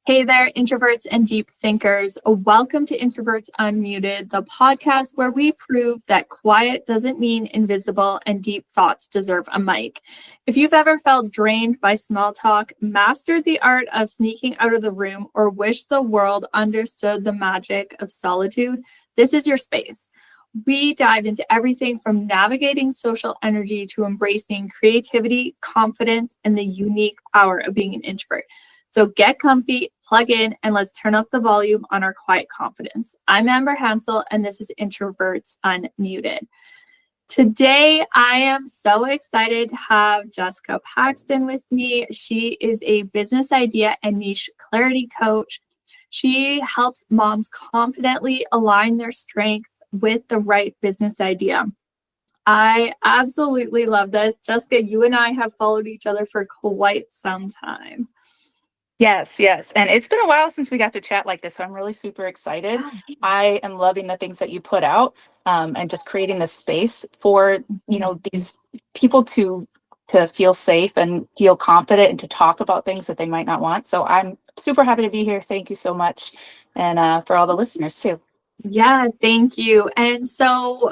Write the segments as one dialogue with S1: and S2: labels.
S1: Hey there, introverts and deep thinkers. Welcome to Introverts Unmuted, the podcast where we prove that quiet doesn't mean invisible and deep thoughts deserve a mic. If you've ever felt drained by small talk, mastered the art of sneaking out of the room, or wished the world understood the magic of solitude, this is your space. We dive into everything from navigating social energy to embracing creativity, confidence, and the unique power of being an introvert. So get comfy, plug in, and let's turn up the volume on our quiet confidence. I'm Amber Hansel, and this is Introverts Unmuted. Today, I am so excited to have Jessica Paxton with me. She is a business idea and niche clarity coach. She helps moms confidently align their strength with the right business idea. I absolutely love this. Jessica, you and I have followed each other for quite some time.
S2: Yes. And it's been a while since we got to chat like this, so I'm really super excited. I am loving the things that you put out and just creating this space for, these people to feel safe and feel confident and to talk about things that they might not want. So I'm super happy to be here. Thank you so much. And for all the listeners too.
S1: Yeah, thank you. And so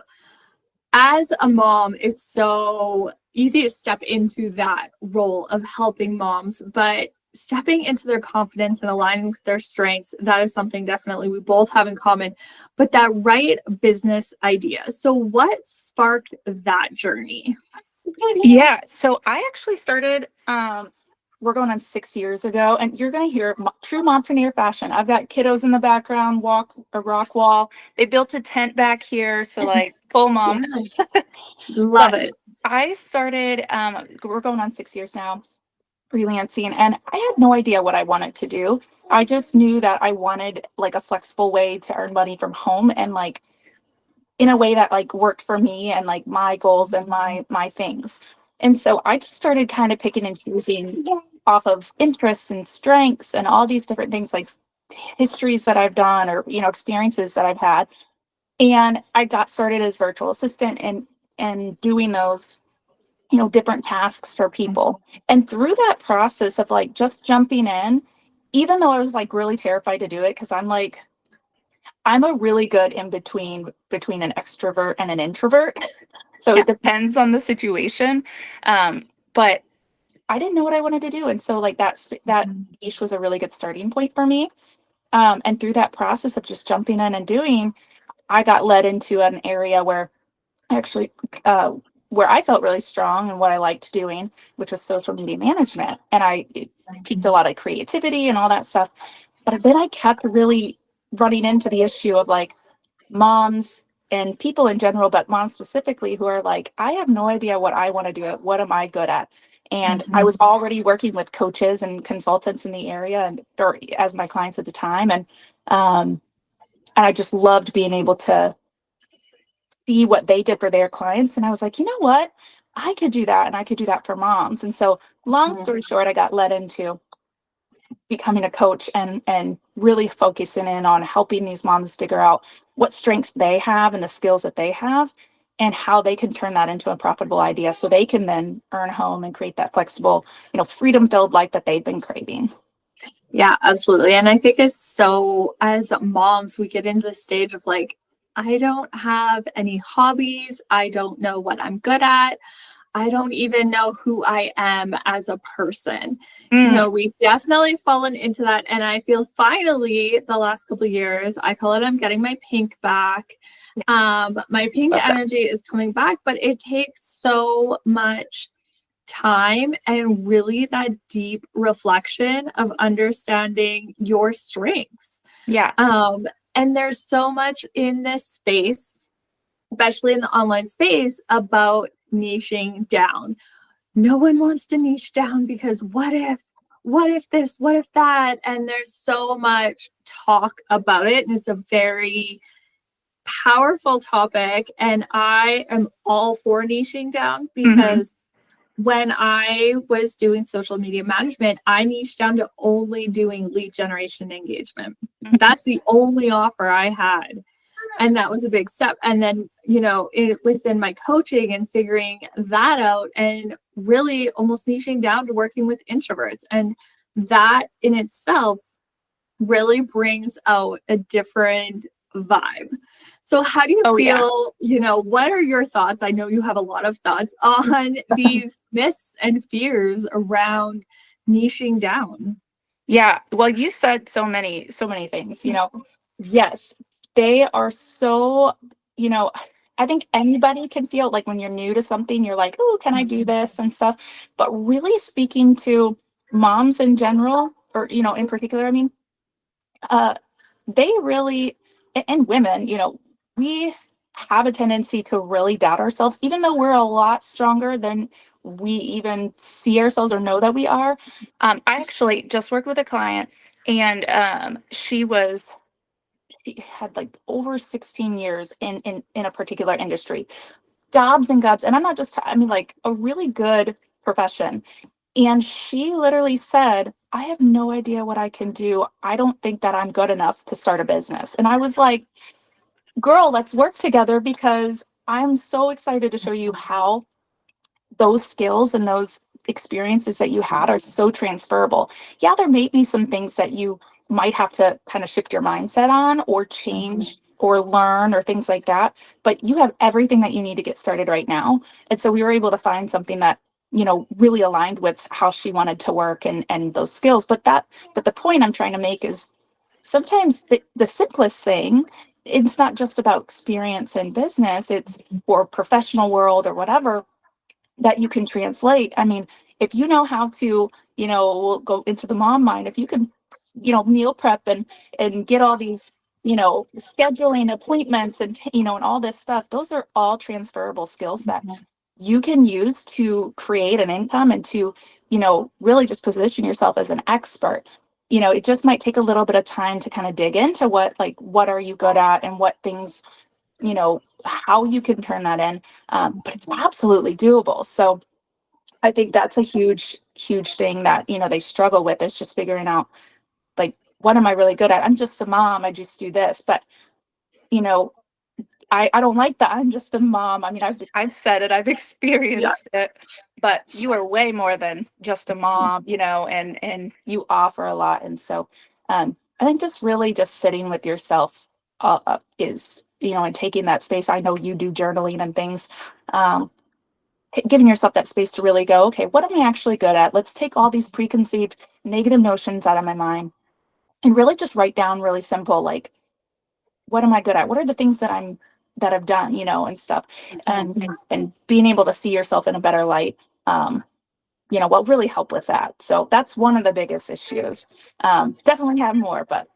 S1: as a mom, it's so easy to step into that role of helping moms, but stepping into their confidence and aligning with their strengths, that is something definitely we both have in common, but that right business idea. So what sparked that journey?
S2: Yeah, so I actually started, we're going on 6 years ago, and you're going to hear true mompreneur fashion. I've got kiddos in the background, a rock wall. They built a tent back here, so like full mom.
S1: Yes. Love it.
S2: I started, we're going on 6 years now, freelancing, and I had no idea what I wanted to do. I just knew that I wanted like a flexible way to earn money from home and like in a way that like worked for me and like my goals and my things. And so I just started kind of picking and choosing off of interests and strengths and all these different things like histories that I've done or experiences that I've had. And I got started as virtual assistant and doing those different tasks for people. And through that process of like just jumping in, even though I was like really terrified to do it, because I'm a really good in between an extrovert and an introvert. So it depends on the situation. But I didn't know what I wanted to do. And so like that niche was a really good starting point for me. And through that process of just jumping in and doing, I got led into an area where actually where I felt really strong and what I liked doing, which was social media management. And it piqued a lot of creativity and all that stuff. But then I kept really running into the issue of like moms and people in general, but moms specifically, who are like, I have no idea what I want to do. What am I good at? And I was already working with coaches and consultants in the area or as my clients at the time. And I just loved being able to see what they did for their clients. And I was like, you know what? I could do that. And I could do that for moms. And so long story short, I got led into becoming a coach and really focusing in on helping these moms figure out what strengths they have and the skills that they have and how they can turn that into a profitable idea so they can then earn home and create that flexible, freedom-filled life that they've been craving.
S1: Yeah, absolutely. And I think it's so, as moms, we get into the stage of like, I don't have any hobbies. I don't know what I'm good at. I don't even know who I am as a person. We've definitely fallen into that. And I feel finally the last couple of years, I call it, I'm getting my pink back. My pink energy is coming back, but it takes so much time and really that deep reflection of understanding your strengths.
S2: Yeah.
S1: And there's so much in this space, especially in the online space, about niching down. No one wants to niche down because what if this, what if that? And there's so much talk about it. And it's a very powerful topic. And I am all for niching down because when I was doing social media management, I niched down to only doing lead generation engagement. That's the only offer I had. And that was a big step. And then, you know, within my coaching and figuring that out and really almost niching down to working with introverts. And that in itself really brings out a different vibe. So how do you
S2: Oh yeah.
S1: feel, you know, what are your thoughts? I know you have a lot of thoughts on these myths and fears around niching down.
S2: Yeah. Well, you said so many things, you know. Yes, they are so, you know, I think anybody can feel like when you're new to something, you're like, oh, can I do this and stuff. But really speaking to moms in general, or, you know, in particular, I mean, uh, they really, and women, you know, we have a tendency to really doubt ourselves, even though we're a lot stronger than we even see ourselves or know that we are. I actually just worked with a client, and she had like over 16 years in a particular industry, gobs and gobs. And I'm not just, I mean, like a really good profession. And she literally said, I have no idea what I can do. I don't think that I'm good enough to start a business. And I was like, girl, let's work together, because I'm so excited to show you how those skills and those experiences that you had are so transferable. Yeah, there may be some things that you might have to kind of shift your mindset on or change or learn or things like that, but you have everything that you need to get started right now. And so we were able to find something that, you know, really aligned with how she wanted to work and those skills. But the point I'm trying to make is sometimes the simplest thing, it's not just about experience in business, it's for professional world or whatever, that you can translate. I mean, if you know how to, you know, we'll go into the mom mind, if you can, you know, meal prep and get all these, you know, scheduling appointments and, you know, and all this stuff, those are all transferable skills that you can use to create an income and to, you know, really just position yourself as an expert. You know, it just might take a little bit of time to kind of dig into what are you good at and what things, you know, how you can turn that in. But it's absolutely doable. So I think that's a huge thing that, you know, they struggle with, is just figuring out, like, what am I really good at? I'm just a mom. I just do this. But, you know, I don't like that. I'm just a mom. I mean, I've said it, I've experienced it, but you are way more than just a mom, you know, and you offer a lot. And so I think just really just sitting with yourself is, you know, and taking that space. I know you do journaling and things. Um, Giving yourself that space to really go, okay, what am I actually good at? Let's take all these preconceived negative notions out of my mind and really just write down really simple, like, what am I good at? What are the things that I've done, you know, and stuff, and being able to see yourself in a better light, you know, will really help with that. So that's one of the biggest issues. Definitely have more, but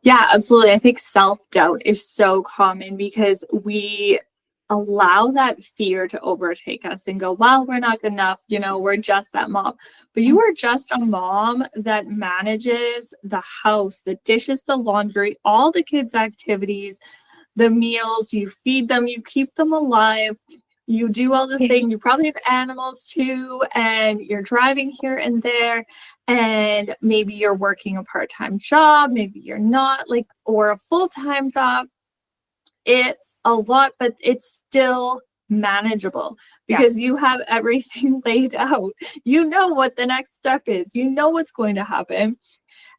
S1: Yeah, absolutely. I think self-doubt is so common because we allow that fear to overtake us and go, well, we're not good enough, you know, we're just that mom. But you are just a mom that manages the house, the dishes, the laundry, all the kids' activities, the meals, you feed them, you keep them alive, you do all the things. You probably have animals too, and you're driving here and there, and maybe you're working a part-time job, maybe you're not, like, or a full-time job. It's a lot, but it's still manageable because you have everything laid out. You know what the next step is, you know what's going to happen,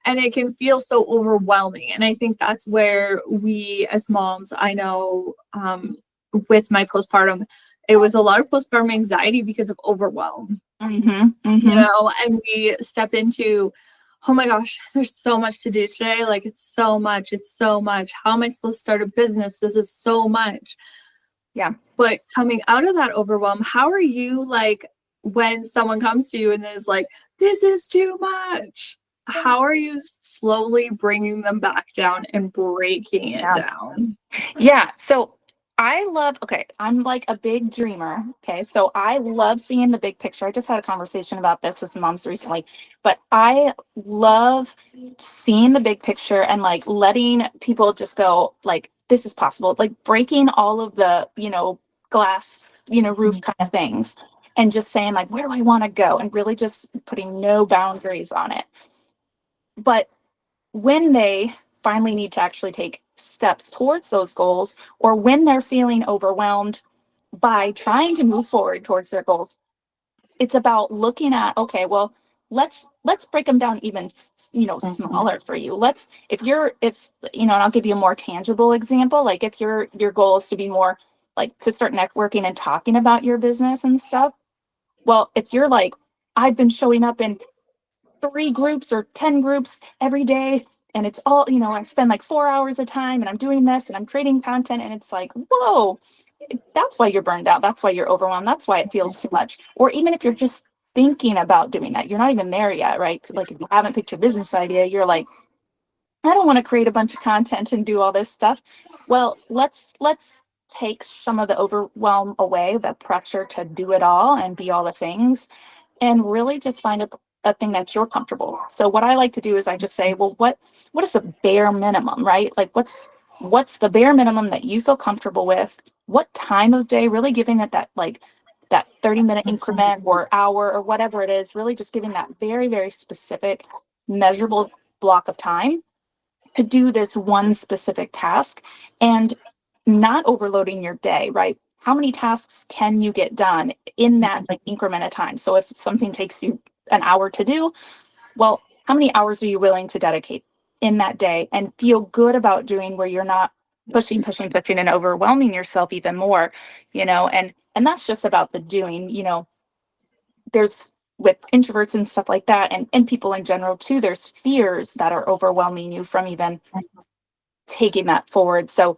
S1: and it can feel so overwhelming. And I think that's where we as moms, I know, with my postpartum, it was a lot of postpartum anxiety because of overwhelm, you know, and we step into, oh my gosh, there's so much to do today. Like, it's so much, it's so much. How am I supposed to start a business? This is so much.
S2: yeah.
S1: But coming out of that overwhelm, how are you, like, when someone comes to you and is like, this is too much? How are you slowly bringing them back down and breaking it down?
S2: Yeah. So okay, I'm like a big dreamer. Okay. So I love seeing the big picture. I just had a conversation about this with some moms recently, but I love seeing the big picture and like letting people just go, like, this is possible, like breaking all of the, you know, glass, you know, roof kind of things, and just saying, like, where do I want to go? And really just putting no boundaries on it. But when they finally need to actually take steps towards those goals, or when they're feeling overwhelmed by trying to move forward towards their goals, it's about looking at, okay, well, let's break them down even, smaller for you. And I'll give you a more tangible example. Like if your goal is to be more, like, to start networking and talking about your business and stuff. Well, if you're like, I've been showing up in 3 groups or 10 groups every day, and it's all, I spend like 4 hours a time, and I'm doing this and I'm creating content, and it's like, whoa, that's why you're burned out. That's why you're overwhelmed. That's why it feels too much. Or even if you're just thinking about doing that, you're not even there yet, right? Like if you haven't picked your business idea, you're like, I don't want to create a bunch of content and do all this stuff. Well, let's take some of the overwhelm away, the pressure to do it all and be all the things, and really just find a thing that you're comfortable. So what I like to do is I just say, well, what is the bare minimum, right? Like what's the bare minimum that you feel comfortable with? What time of day? Really giving it that 30-minute increment or hour or whatever it is, really just giving that very, very specific, measurable block of time to do this one specific task, and not overloading your day, right? How many tasks can you get done in that like increment of time? So if something takes you an hour to do, well, how many hours are you willing to dedicate in that day and feel good about doing, where you're not pushing and overwhelming yourself even more, and that's just about the doing. There's, with introverts and stuff like that, and people in general too, there's fears that are overwhelming you from even taking that forward. So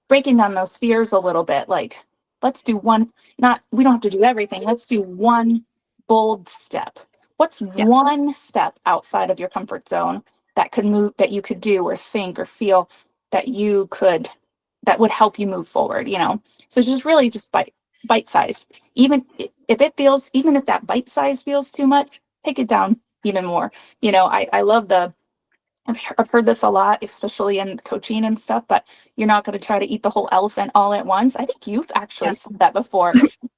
S2: breaking down those fears a little bit, like, let's do one, not, we don't have to do everything. Let's do one bold step. What's one step outside of your comfort zone that you could do or think or feel that that would help you move forward, So just really just bite-sized. Even if that bite size feels too much, take it down even more. I love I've heard this a lot, especially in coaching and stuff, but you're not going to try to eat the whole elephant all at once. I think you've actually said that before.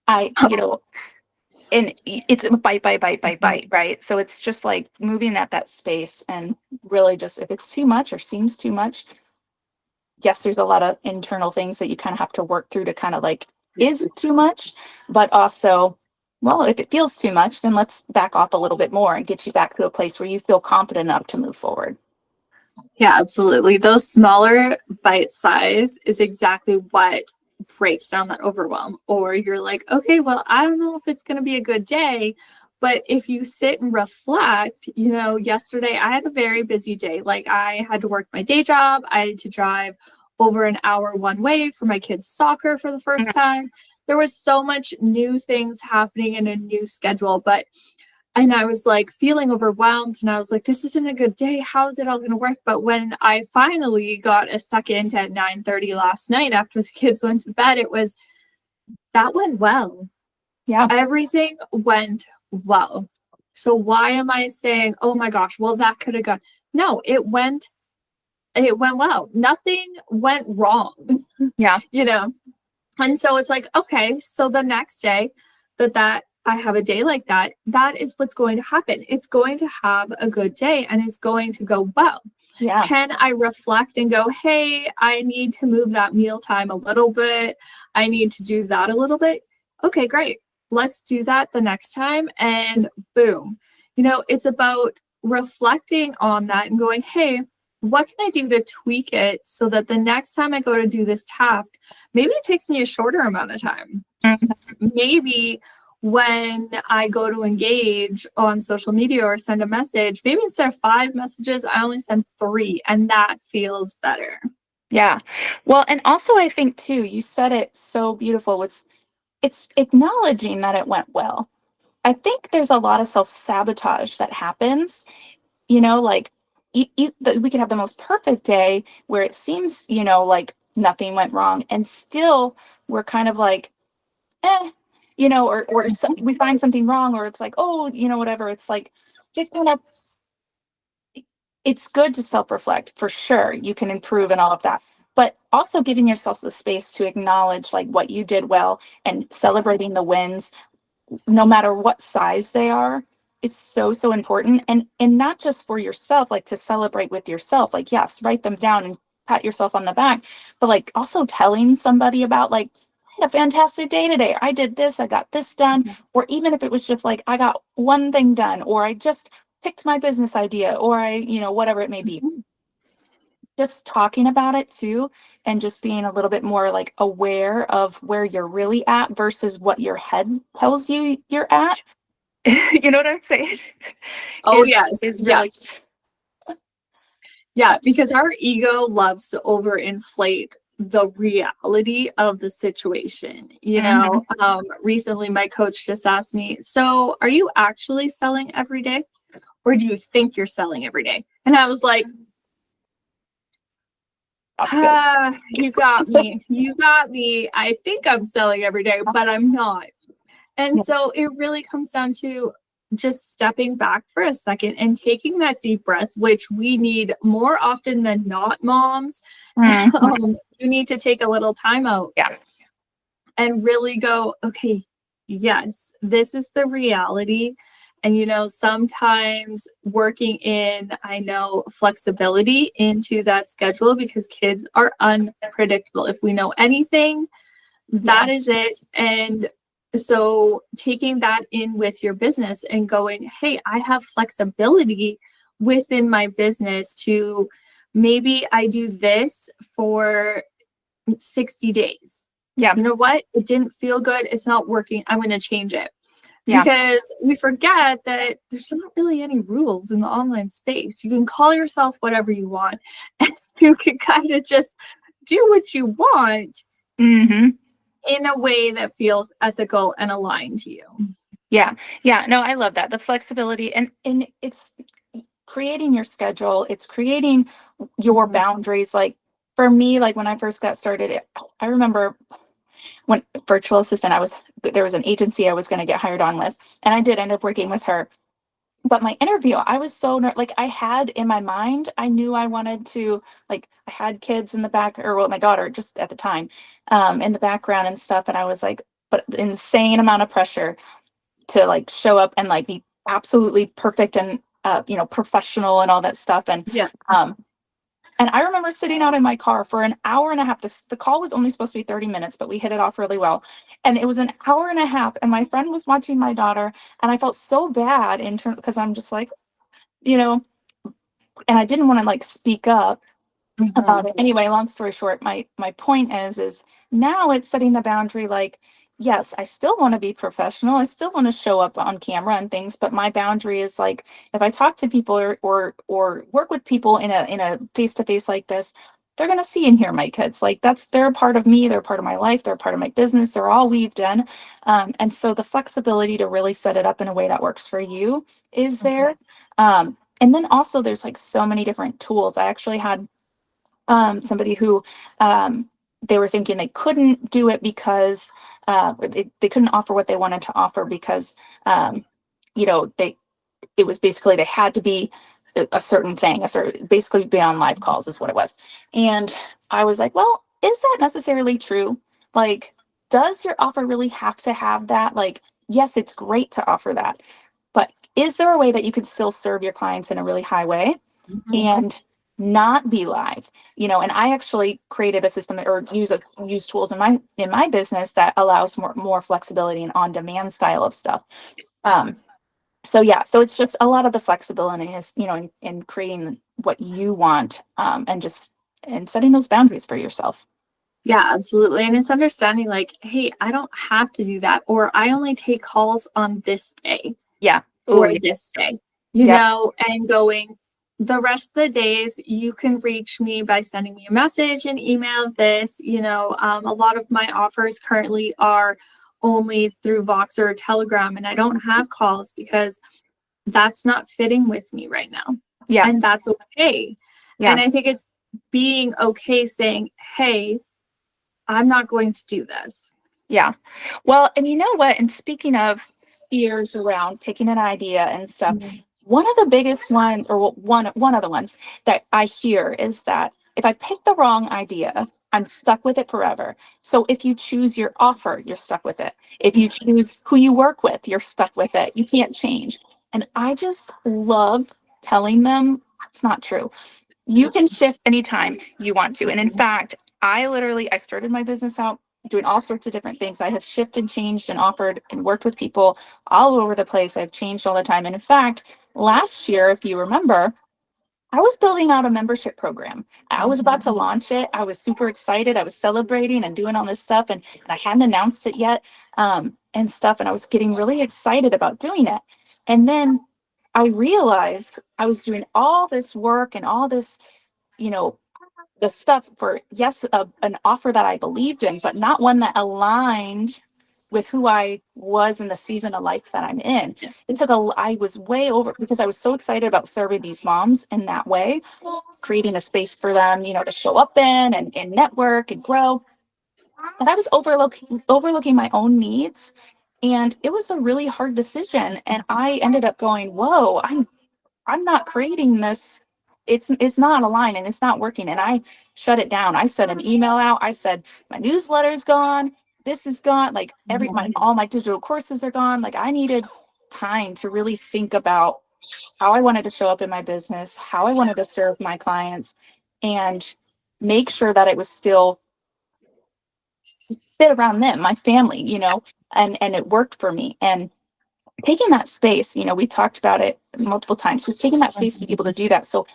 S2: And it's a bite, right? So it's just like moving at that space, and really just, if it's too much or seems too much, yes, there's a lot of internal things that you kind of have to work through to kind of like, is it too much? But also, well, if it feels too much, then let's back off a little bit more and get you back to a place where you feel confident enough to move forward.
S1: Yeah, absolutely. Those smaller bite size is exactly what breaks down that overwhelm. Or you're like, okay, well, I don't know if it's going to be a good day. But if you sit and reflect, yesterday I had a very busy day. Like I had to work my day job. I had to drive over an hour one way for my kids' soccer for the first time. There was so much new things happening in a new schedule, and I was like feeling overwhelmed, and I was like, this isn't a good day. How is it all going to work? But when I finally got a second at 9:30 last night after the kids went to bed, that went well.
S2: Yeah.
S1: Everything went well. So why am I saying, oh my gosh, well, that could have gone? No, it went well. Nothing went wrong.
S2: Yeah.
S1: And so it's like, okay, so the next day that I have a day like that, that is what's going to happen. It's going to have a good day and it's going to go well.
S2: Yeah.
S1: Can I reflect and go, hey, I need to move that meal time a little bit. I need to do that a little bit. Okay, great. Let's do that the next time. And boom. It's about reflecting on that and going, hey, what can I do to tweak it so that the next time I go to do this task, maybe it takes me a shorter amount of time.
S2: Mm-hmm.
S1: Maybe when I go to engage on social media or send a message, maybe instead of 5 messages, I only send 3, and that feels better.
S2: Yeah. Well, and also I think too, you said it so beautiful. It's acknowledging that it went well. I think there's a lot of self-sabotage that happens, like we could have the most perfect day where it seems, like nothing went wrong, and still we're kind of like, we find something wrong, or it's like, oh, whatever. It's like, just kind of, it's good to self-reflect for sure. You can improve and all of that, but also giving yourself the space to acknowledge like what you did well, and celebrating the wins, no matter what size they are, is so important. And not just for yourself, like to celebrate with yourself, like, yes, write them down and pat yourself on the back, but like also telling somebody about like, I had a fantastic day today. I did this, I got this done. Or even if it was just like, I got one thing done, or I just picked my business idea, or I, whatever it may be.
S1: Mhm.
S2: Just talking about it too, and just being a little bit more like aware of where you're really at versus what your head tells you you're at. You know what I'm saying?
S1: Oh, yes.
S2: Is
S1: Yeah.
S2: really
S1: Yeah. Because our ego loves to overinflate the reality of the situation.
S2: Mhm.
S1: Recently my coach just asked me, so are you actually selling every day? Or do you think you're selling every day? And I was like,
S2: That's good.
S1: you got me. You got me. I think I'm selling every day, but I'm not. And so
S2: Yes.
S1: it really comes down to just stepping back for a second and taking that deep breath, which we need more often than not, moms.
S2: Mhm.
S1: You need to take a little time out
S2: Yeah.
S1: and really go, okay, yes, this is the reality. And, sometimes working in, I know, flexibility into that schedule because kids are unpredictable. If we know anything, that is
S2: Yes.
S1: it. And so taking that in with your business and going, hey, I have flexibility within my business to maybe I do this for 60 days.
S2: Yeah.
S1: You know what? It didn't feel good. It's not working. I'm going to change it.
S2: Yeah.
S1: Because we forget that there's not really any rules in the online space. You can call yourself whatever you want, and you can kind of just do what you want
S2: Hmm.
S1: in a way that feels ethical and aligned to you.
S2: Yeah. Yeah. No, I love that. The flexibility, and it's creating your schedule. It's creating your
S1: Mhm.
S2: boundaries. Like for me, like when I first got started, I remember when virtual assistant, there was an agency I was going to get hired on with, and I did end up working with her. But my interview, I was so like I had in my mind, I knew I wanted to, like I had kids in the back, or well, my daughter just at the time, in the background and stuff, and I was like, but insane amount of pressure to like show up and like be absolutely perfect and professional and all that stuff.
S1: Yeah.
S2: And I remember sitting out in my car for an hour and a half. The call was only supposed to be 30 minutes, but we hit it off really well. And it was an hour and a half. And my friend was watching my daughter. And I felt so bad in terms because I'm just like, you know, and I didn't want to like speak up
S1: Mhm.
S2: about it. Anyway, long story short, my point is now it's setting the boundary like, yes, I still want to be professional. I still want to show up on camera and things, but my boundary is like if I talk to people or work with people in a face-to-face like this, they're gonna see and hear my kids. Like they're a part of me, they're a part of my life, they're a part of my business, they're all we've done. And so the flexibility to really set it up in a way that works for you is there. And then also there's like so many different tools. I actually had somebody who they were thinking they couldn't do it because they couldn't offer what they wanted to offer because they it was basically they had to be a certain thing, a certain basically be on live calls is what it was. And I was like, well, is that necessarily true? Like, does your offer really have to have that? Like, yes, it's great to offer that, but is there a way that you can still serve your clients in a really high way
S1: Mhm.
S2: and not be live? And I actually created a system or use tools in my business that allows more flexibility and on demand style of stuff. um so yeah, so it's just a lot of the flexibility is in creating what you want, and setting those boundaries for yourself.
S1: Yeah, absolutely. And it's understanding like, hey, I don't have to do that, or I only take calls on this day
S2: Yeah. Oh
S1: or
S2: yeah.
S1: this day,
S2: Yep.
S1: and going the rest of the days, you can reach me by sending me a message and email this. A lot of my offers currently are only through Vox or Telegram, and I don't have calls because that's not fitting with me right now.
S2: Yeah.
S1: And that's okay. And
S2: Yeah.
S1: I think it's being okay saying, hey, I'm not going to do this.
S2: Yeah. Well, and you know what? And speaking of fears around picking an idea and stuff,
S1: Mhm.
S2: one of the biggest ones, or one of the ones that I hear is that if I pick the wrong idea, I'm stuck with it forever. So if you choose your offer, you're stuck with it. If you choose who you work with, you're stuck with it. You can't change. And I just love telling them that's not true. You can shift anytime you want to. And in fact, I started my business out doing all sorts of different things. I have shifted and changed and offered and worked with people all over the place. I've changed all the time. And in fact, last year, if you remember, I was building out a membership program. I was about to launch it. I was super excited. I was celebrating and doing all this stuff, and I hadn't announced it yet, and stuff. And I was getting really excited about doing it. And then I realized I was doing all this work and all this, you know, the stuff for, yes, an offer that I believed in, but not one that aligned with who I was in the season of life that I'm in. I was way over because I was so excited about serving these moms in that way, creating a space for them, to show up in and network and grow. And I was overlooking my own needs. And it was a really hard decision. And I ended up going, whoa, I'm not creating this. It's not aligned and it's not working. And I shut it down. I sent an email out. I said, my newsletter's gone. This is gone. Like all my digital courses are gone. Like I needed time to really think about how I wanted to show up in my business, how I wanted to serve my clients, and make sure that it was still fit around them, my family, and it worked for me. And taking that space, we talked about it multiple times, just taking that space to be able to do that. So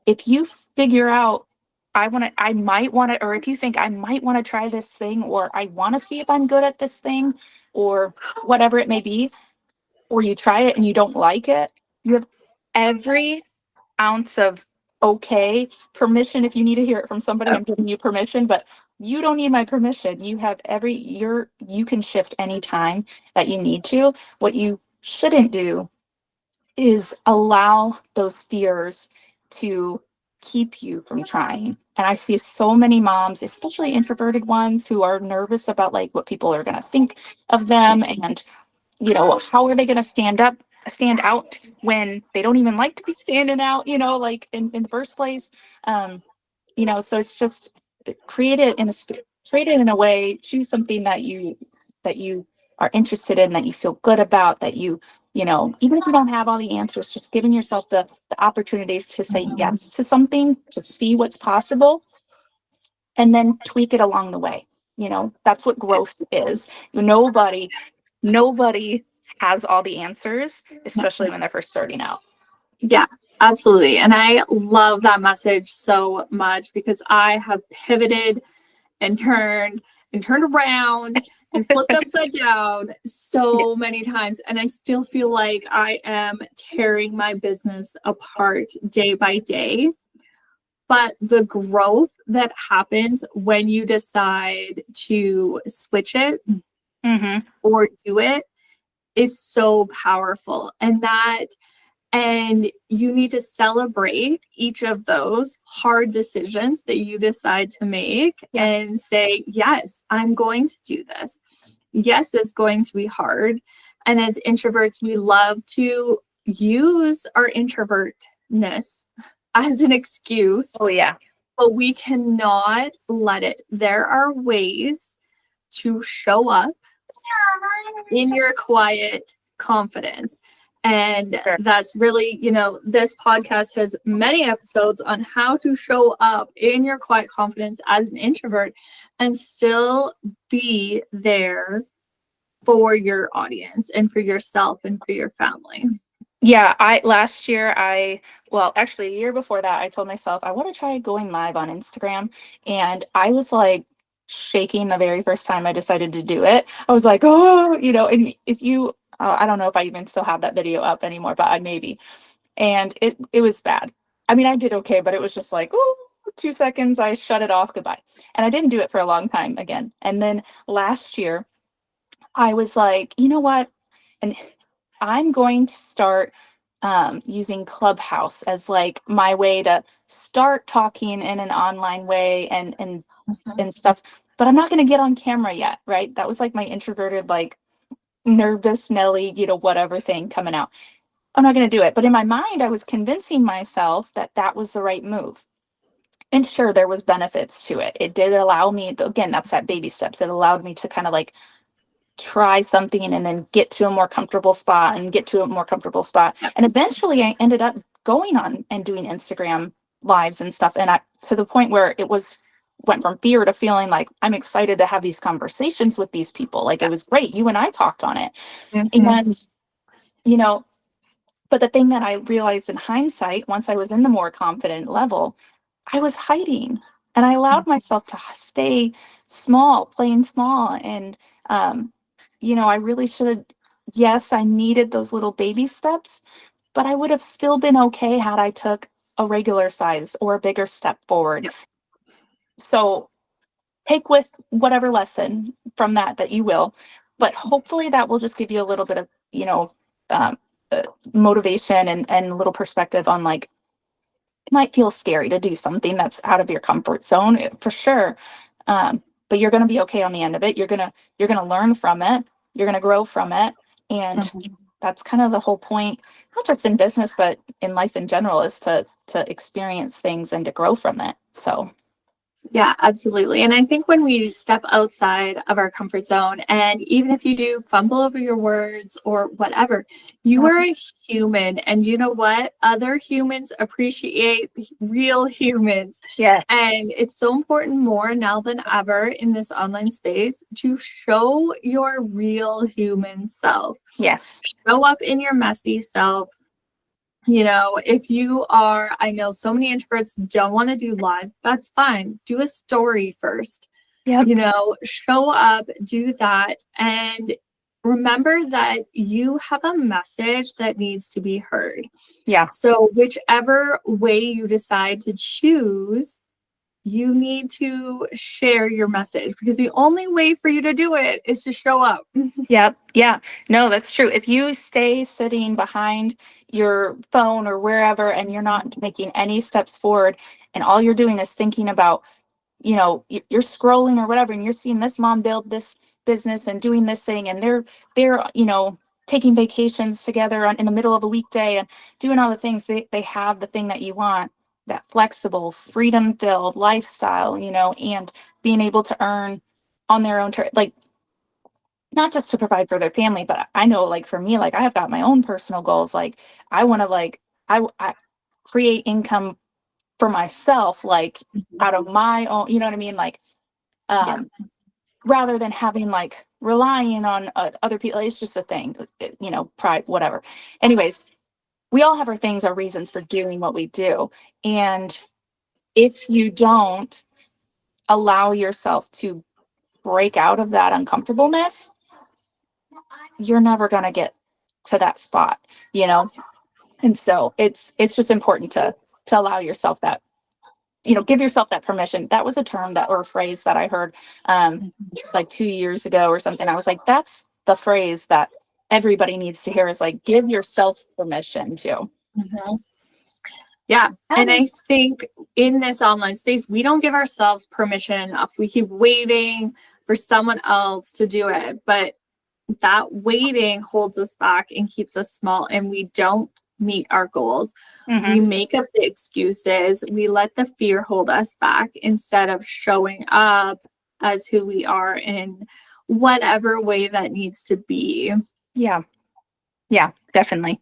S2: if you figure out, I might want to, or if you think I might want to try this thing, or I want to see if I'm good at this thing, or whatever it may be, or you try it and you don't like it, you have every ounce of permission. If you need to hear it from somebody, I'm giving you permission, but you don't need my permission. You have you can shift anytime that you need to. What you shouldn't do is allow those fears to keep you from trying. And I see so many moms, especially introverted ones, who are nervous about like what people are going to think of them, and how are they going to stand out when they don't even like to be standing out, like in the first place. So it's just create it in a way, choose something that you are interested in, that you feel good about, that even if you don't have all the answers, just giving yourself the opportunities to say yes to something, to see what's possible, and then tweak it along the way. That's what growth is. Nobody has all the answers, especially when they're first starting out.
S1: Yeah, absolutely. And I love that message so much, because I have pivoted and turned around and flipped upside down so many times. And I still feel like I am tearing my business apart day by day. But the growth that happens when you decide to switch it or do it is so powerful. And you need to celebrate each of those hard decisions that you decide to make and say, yes, I'm going to do this. Yes, it's going to be hard. And as introverts, we love to use our introvertness as an excuse.
S2: Oh, yeah.
S1: But we cannot let it. There are ways to show up in your quiet confidence. And that's really, this podcast has many episodes on how to show up in your quiet confidence as an introvert and still be there for your audience and for yourself and for your family.
S2: Yeah, actually a year before that, I told myself I want to try going live on Instagram. And I was like shaking the very first time I decided to do it. I was like, oh, and if you, I don't know if I even still have that video up anymore, but I maybe. And it was bad. I mean, I did okay, but it was just like, oh, 2 seconds, I shut it off, goodbye. And I didn't do it for a long time again. And then last year, I was like, you know what? And I'm going to start using Clubhouse as like my way to start talking in an online way and stuff. But I'm not going to get on camera yet, right? That was like my introverted, like nervous Nelly, whatever thing coming out. I'm not going to do it. But in my mind, I was convincing myself that that was the right move. And sure, there was benefits to it. It did allow me, again, that's that baby steps. It allowed me to kind of like try something and then get to a more comfortable spot. And eventually I ended up going on and doing Instagram lives and stuff. And to the point where went from fear to feeling like I'm excited to have these conversations with these people. Like, it was great. You and I talked on it.
S1: Mhm.
S2: And, you know, but the thing that I realized in hindsight, once I was in the more confident level, I was hiding, and I allowed myself to stay small, playing small. And, um, I really should have, yes, I needed those little baby steps, but I would have still been okay had I took a regular size or a bigger step forward.
S1: Yep.
S2: So take with whatever lesson from that you will, but hopefully that will just give you a little bit of, um, uh, motivation and a little perspective on, like, it might feel scary to do something that's out of your comfort zone, for sure. But you're going to be okay on the end of it. You're going to learn from it. You're going to grow from it. And
S1: Mhm.
S2: that's kind of the whole point, not just in business, but in life in general, is to experience things and to grow from it. So
S1: Yeah, absolutely. And I think when we step outside of our comfort zone, and even if you do fumble over your words or whatever, you are a human. And you know what? Other humans appreciate real humans.
S2: yes.
S1: And it's so important more now than ever in this online space to show your real human self.
S2: Yes.
S1: Show up in your messy self. If you are, I know so many introverts don't want to do lives. That's fine. Do a story first.
S2: Yep.
S1: Show up, do that, and remember that you have a message that needs to be heard.
S2: Yeah.
S1: So, whichever way you decide to choose, you need to share your message, because the only way for you to do it is to show up.
S2: Yep. Yeah. No, that's true. If you stay sitting behind your phone or wherever and you're not making any steps forward, and all you're doing is thinking about, you're scrolling or whatever, and you're seeing this mom build this business and doing this thing, and they're taking vacations together in the middle of a weekday and doing all the things. They have the thing that you want, that flexible, freedom filled lifestyle, and being able to earn on their own like, not just to provide for their family, but I know, like, for me, like, I have got my own personal goals. Like, I want to, like, I create income for myself, like, out of my own, you know what I mean? Like,
S1: Yeah.
S2: um, rather than having, like, relying on other people. It's just a thing, pride, whatever. Anyways, we all have our things, our reasons for doing what we do. And if you don't allow yourself to break out of that uncomfortableness, you're never going to get to that spot, you know? And so it's just important to allow yourself that, give yourself that permission. That was a term that, or a phrase that I heard, like 2 years ago or something. I was like, that's the phrase that everybody needs to hear, is like, give yourself permission to.
S1: Mhm. Yeah. And I think in this online space, we don't give ourselves permission enough. We keep waiting for someone else to do it. But that waiting holds us back and keeps us small, and we don't meet our goals. We
S2: Mm-hmm.
S1: make up the excuses. We let the fear hold us back instead of showing up as who we are in whatever way that needs to be.
S2: Yeah. Yeah, definitely.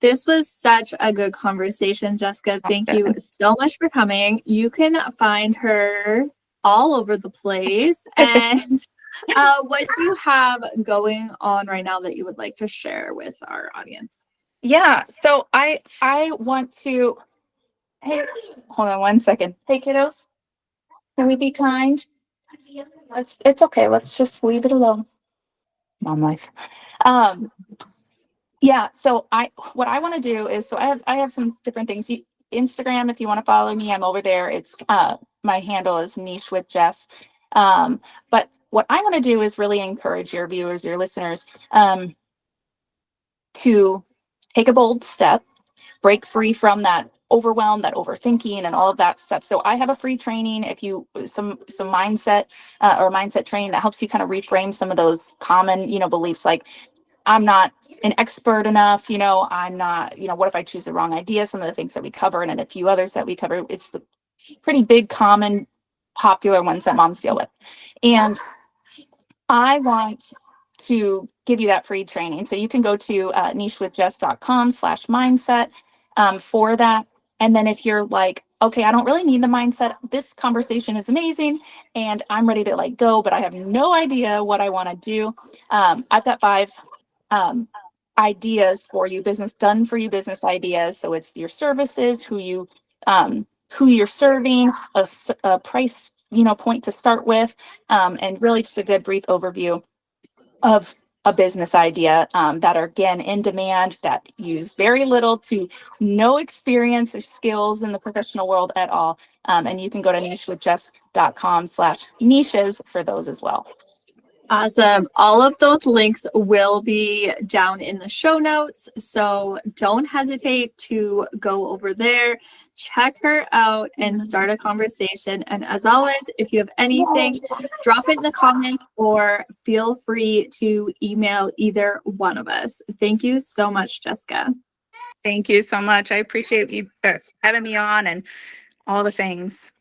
S1: This was such a good conversation, Jessica. Thank you so much for coming. You can find her all over the place. And what do you have going on right now that you would like to share with our audience?
S2: Yeah. So I want to, hey, hold on one second. Hey, kiddos, can we be kind? It's okay. Let's just leave it alone. Mom life. Um, yeah. So what I want to do is, so I have some different things. Instagram, if you want to follow me, I'm over there. It's my handle is Niche with Jess. But what I want to do is really encourage your viewers, your listeners, to take a bold step, break free from that overwhelm, that overthinking, and all of that stuff. So I have a free training, if you some mindset or mindset training that helps you kind of reframe some of those common, beliefs, like, I'm not an expert enough, I'm not, what if I choose the wrong idea? Some of the things that we cover, and then a few others that we cover. It's the pretty big, common, popular ones that moms deal with. And I want to give you that free training. So you can go to nichewithjess.com/mindset for that. And then if you're like, okay, I don't really need the mindset, this conversation is amazing and I'm ready to like go, but I have no idea what I want to do. I've got 5 um, ideas for you, business done for you business ideas. So it's your services, who you're serving, a price, point to start with, and really just a good brief overview of a business idea, that are again in demand, that use very little to no experience or skills in the professional world at all. And you can go to nichewithjess.com/niches for those as well.
S1: Awesome. All of those links will be down in the show notes. So don't hesitate to go over there, check her out, and start a conversation. And as always, if you have anything, drop it in the comments or feel free to email either one of us. Thank you so much, Jessica.
S2: Thank you so much. I appreciate you having me on and all the things.